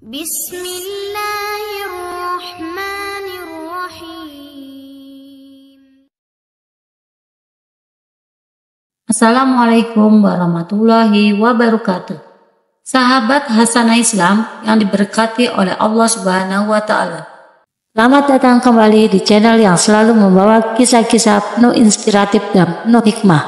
Bismillahirrahmanirrahim. Assalamualaikum warahmatullahi wabarakatuh. Sahabat Hasanah Islam yang diberkati oleh Allah Subhanahu wa Ta'ala. Selamat datang kembali di channel yang selalu membawa kisah-kisah penuh inspiratif dan penuh hikmah.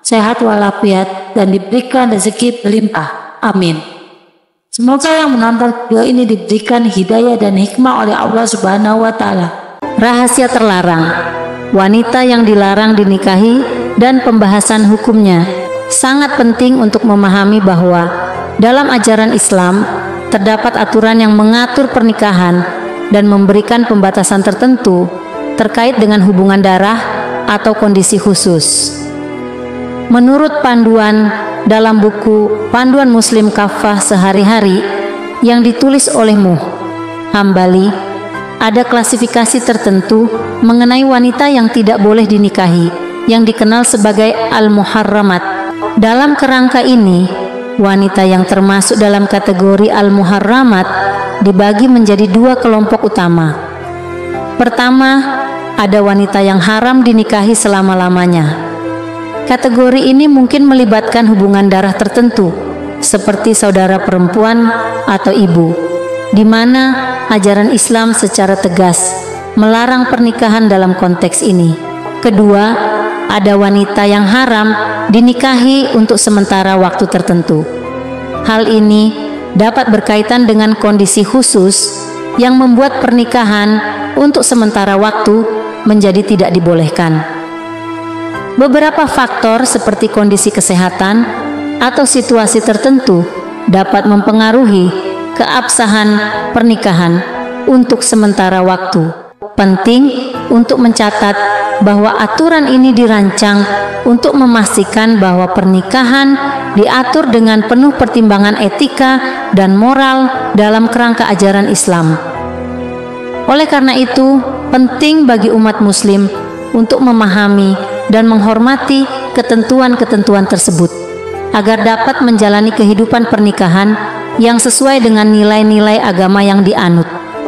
Sehat walafiat dan diberikan rezeki berlimpah. Amin. Semoga yang menonton video ini diberikan hidayah dan hikmah oleh Allah Subhanahu wa Ta'ala. Rahasia terlarang, wanita yang dilarang dinikahi dan pembahasan hukumnya. Sangat penting untuk memahami bahwa dalam ajaran Islam terdapat aturan yang mengatur pernikahan dan memberikan pembatasan tertentu terkait dengan hubungan darah atau kondisi khusus. Menurut panduan dalam buku Panduan Muslim Kafah Sehari-hari yang ditulis oleh Muh Hambali, ada klasifikasi tertentu mengenai wanita yang tidak boleh dinikahi yang dikenal sebagai al-muharramat. Dalam kerangka ini, wanita yang termasuk dalam kategori al-muharramat dibagi menjadi dua kelompok utama. Pertama, ada wanita yang haram dinikahi selama-lamanya. Kategori ini mungkin melibatkan hubungan darah tertentu, seperti saudara perempuan atau ibu, di mana ajaran Islam secara tegas melarang pernikahan dalam konteks ini. Kedua, ada wanita yang haram dinikahi untuk sementara waktu tertentu. Hal ini dapat berkaitan dengan kondisi khusus yang membuat pernikahan untuk sementara waktu menjadi tidak dibolehkan. Beberapa faktor seperti kondisi kesehatan atau situasi tertentu dapat mempengaruhi keabsahan pernikahan untuk sementara waktu. Penting untuk mencatat bahwa aturan ini dirancang untuk memastikan bahwa pernikahan diatur dengan penuh pertimbangan etika dan moral dalam kerangka ajaran Islam. Oleh karena itu, penting bagi umat muslim untuk memahami dan menghormati ketentuan-ketentuan tersebut agar dapat menjalani kehidupan pernikahan yang sesuai dengan nilai-nilai agama yang dianut.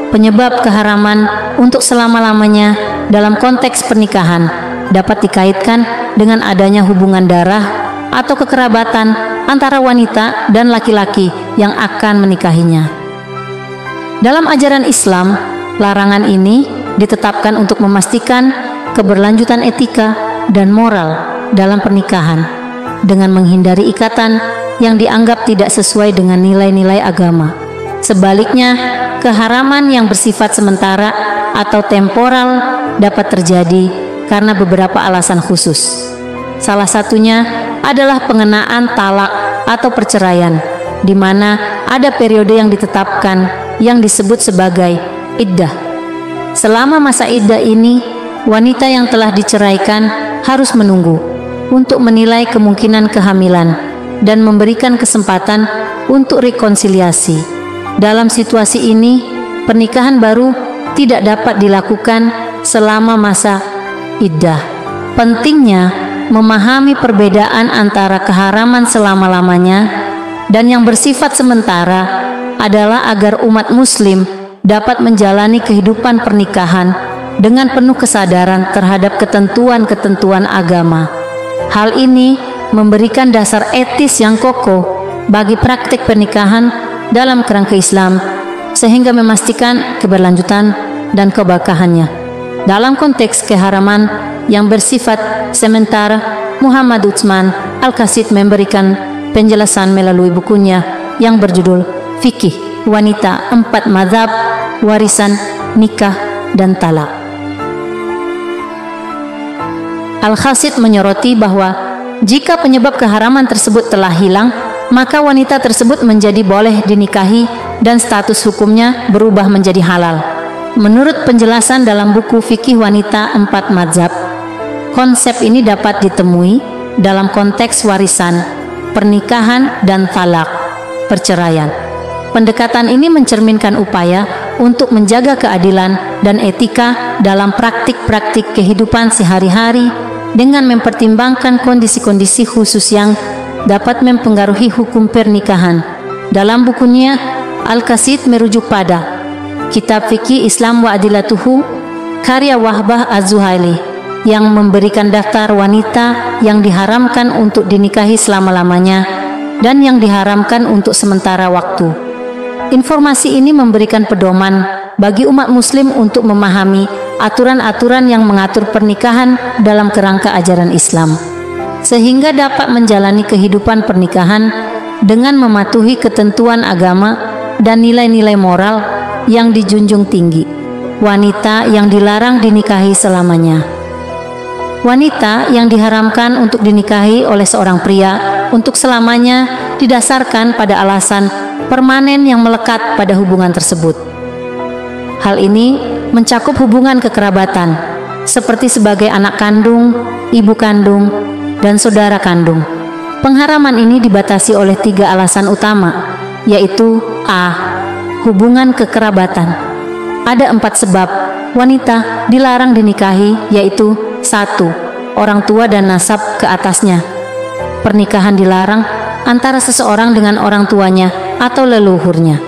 Penyebab keharaman untuk selama-lamanya dalam konteks pernikahan dapat dikaitkan dengan adanya hubungan darah atau kekerabatan antara wanita dan laki-laki yang akan menikahinya. Dalam ajaran Islam, larangan ini ditetapkan untuk memastikan keberlanjutan etika dan moral dalam pernikahan dengan menghindari ikatan yang dianggap tidak sesuai dengan nilai-nilai agama. Sebaliknya, keharaman yang bersifat sementara atau temporal dapat terjadi karena beberapa alasan khusus. Salah satunya adalah pengenaan talak atau perceraian, di mana ada periode yang ditetapkan yang disebut sebagai iddah. Selama masa iddah ini, wanita yang telah diceraikan harus menunggu untuk menilai kemungkinan kehamilan dan memberikan kesempatan untuk rekonsiliasi. Dalam situasi ini, pernikahan baru tidak dapat dilakukan selama masa iddah. Pentingnya memahami perbedaan antara keharaman selama-lamanya dan yang bersifat sementara adalah agar umat muslim dapat menjalani kehidupan pernikahan dengan penuh kesadaran terhadap ketentuan-ketentuan agama. Hal ini memberikan dasar etis yang kokoh bagi praktik pernikahan dalam kerangka Islam, sehingga memastikan keberlanjutan dan keberkahannya. Dalam konteks keharaman yang bersifat sementara, Muhammad Utsman Al-Qasid memberikan penjelasan melalui bukunya yang berjudul Fikih Wanita 4 Mazhab, Warisan, Nikah, dan Talak. Al-Qasid menyoroti bahwa jika penyebab keharaman tersebut telah hilang, maka wanita tersebut menjadi boleh dinikahi dan status hukumnya berubah menjadi halal. Menurut penjelasan dalam buku Fikih Wanita 4 Mazhab, konsep ini dapat ditemui dalam konteks warisan, pernikahan, dan talak, perceraian. Pendekatan ini mencerminkan upaya untuk menjaga keadilan dan etika dalam praktik-praktik kehidupan sehari-hari dengan mempertimbangkan kondisi-kondisi khusus yang dapat mempengaruhi hukum pernikahan. Dalam bukunya, Al-Qasid merujuk pada Kitab Fikih Islam wa Adilatuhu karya Wahbah Az-Zuhaili yang memberikan daftar wanita yang diharamkan untuk dinikahi selama-lamanya dan yang diharamkan untuk sementara waktu. Informasi ini memberikan pedoman bagi umat muslim untuk memahami aturan-aturan yang mengatur pernikahan dalam kerangka ajaran Islam, sehingga dapat menjalani kehidupan pernikahan dengan mematuhi ketentuan agama dan nilai-nilai moral yang dijunjung tinggi. Wanita yang dilarang dinikahi selamanya. Wanita yang diharamkan untuk dinikahi oleh seorang pria untuk selamanya didasarkan pada alasan permanen yang melekat pada hubungan tersebut. Hal ini mencakup hubungan kekerabatan, seperti sebagai anak kandung, ibu kandung, dan saudara kandung. Pengharaman ini dibatasi oleh 3 alasan utama, yaitu A. Hubungan kekerabatan. Ada 4 sebab wanita dilarang dinikahi, yaitu 1. Orang tua dan nasab ke atasnya. Pernikahan dilarang antara seseorang dengan orang tuanya atau leluhurnya.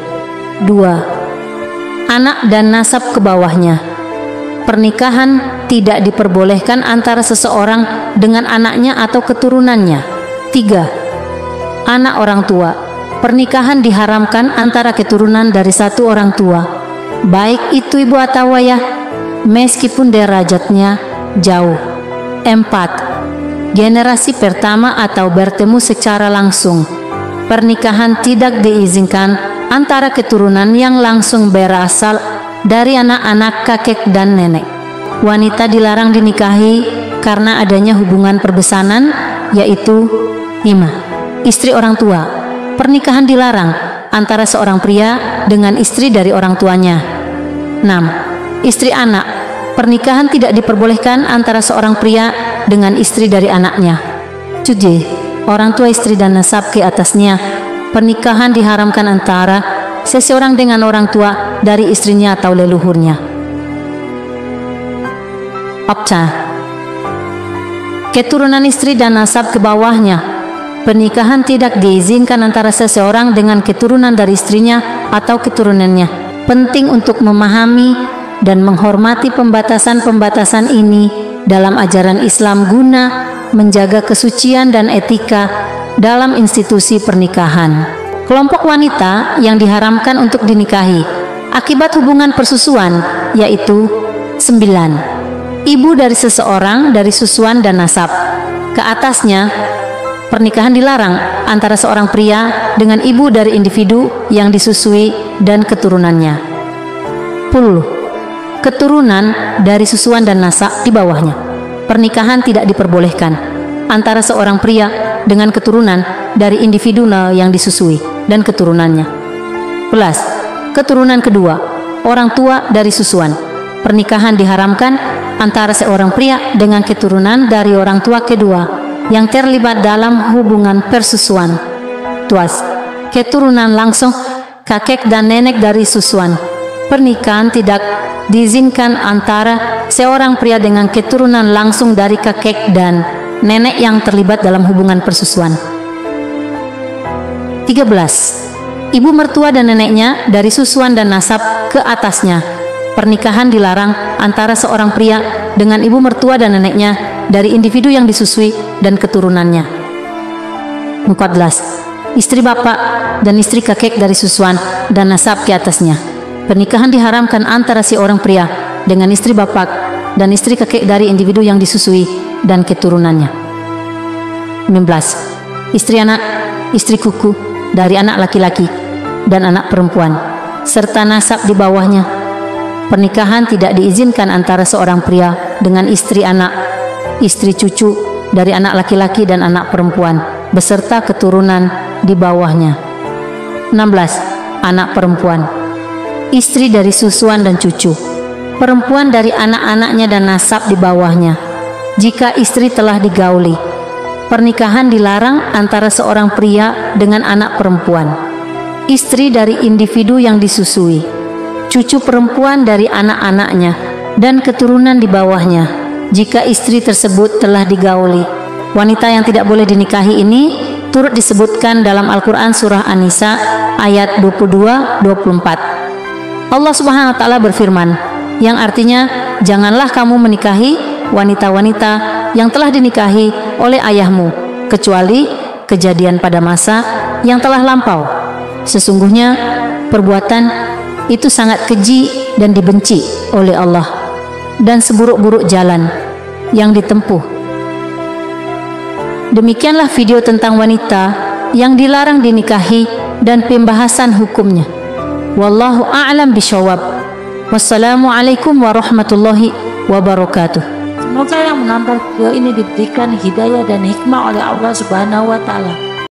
2. Anak dan nasab ke bawahnya. Pernikahan tidak diperbolehkan antara seseorang dengan anaknya atau keturunannya. 3. Anak orang tua. Pernikahan diharamkan antara keturunan dari satu orang tua, baik itu ibu atau ayah, meskipun derajatnya jauh. 4. Generasi pertama atau bertemu secara langsung. Pernikahan tidak diizinkan antara keturunan yang langsung berasal dari anak-anak kakek dan nenek. Wanita dilarang dinikahi karena adanya hubungan perbesanan, yaitu 5. Istri orang tua. Pernikahan dilarang antara seorang pria dengan istri dari orang tuanya. 6. Istri anak. Pernikahan tidak diperbolehkan antara seorang pria dengan istri dari anaknya. 7. Orang tua istri dan nasab ke atasnya. Pernikahan diharamkan antara seseorang dengan orang tua dari istrinya atau leluhurnya. Opca. Keturunan istri dan nasab ke bawahnya. Pernikahan tidak diizinkan antara seseorang dengan keturunan dari istrinya atau keturunannya. Penting untuk memahami dan menghormati pembatasan-pembatasan ini dalam ajaran Islam guna menjaga kesucian dan etika dalam institusi pernikahan. Kelompok wanita yang diharamkan untuk dinikahi akibat hubungan persusuan, yaitu 9. Ibu dari seseorang dari susuan dan nasab. Ke atasnya, pernikahan dilarang antara seorang pria dengan ibu dari individu yang disusui dan keturunannya. 10. Keturunan dari susuan dan nasab di bawahnya. Pernikahan tidak diperbolehkan antara seorang pria dengan keturunan dari individu yang disusui dan keturunannya. 11. Keturunan kedua, orang tua dari susuan. Pernikahan diharamkan antara seorang pria dengan keturunan dari orang tua kedua yang terlibat dalam hubungan persusuan. 12. Keturunan langsung kakek dan nenek dari susuan. Pernikahan tidak diizinkan antara seorang pria dengan keturunan langsung dari kakek dan nenek yang terlibat dalam hubungan persusuan. 13. Ibu mertua dan neneknya dari susuan dan nasab ke atasnya. Pernikahan dilarang antara seorang pria dengan ibu mertua dan neneknya dari individu yang disusui dan keturunannya. 14. Istri bapak dan istri kakek dari susuan dan nasab ke atasnya. Pernikahan diharamkan antara si orang pria dengan istri bapak dan istri kakek dari individu yang disusui dan keturunannya. 16. Istri anak, istri kuku dari anak laki-laki dan anak perempuan serta nasab di bawahnya. Pernikahan tidak diizinkan antara seorang pria dengan istri anak, istri cucu dari anak laki-laki dan anak perempuan beserta keturunan di bawahnya. 16. Anak perempuan. Istri dari susuan dan cucu. Perempuan dari anak-anaknya dan nasab di bawahnya. Jika istri telah digauli, pernikahan dilarang antara seorang pria dengan anak perempuan. Istri dari individu yang disusui, cucu perempuan dari anak-anaknya dan keturunan di bawahnya. Jika istri tersebut telah digauli, wanita yang tidak boleh dinikahi ini turut disebutkan dalam Al-Quran surah An-Nisa ayat 22-24. Allah Subhanahu wa Ta'ala berfirman, yang artinya, janganlah kamu menikahi wanita-wanita yang telah dinikahi oleh ayahmu, kecuali kejadian pada masa yang telah lampau. Sesungguhnya perbuatan itu sangat keji dan dibenci oleh Allah, dan seburuk-buruk jalan yang ditempuh. Demikianlah video tentang wanita yang dilarang dinikahi dan pembahasan hukumnya. Wallahu a'lam bishawab. Wassalamualaikum warahmatullahi wabarakatuh. Semoga yang menonton video ini diberikan hidayah dan hikmah oleh Allah Subhanahu wa Ta'ala.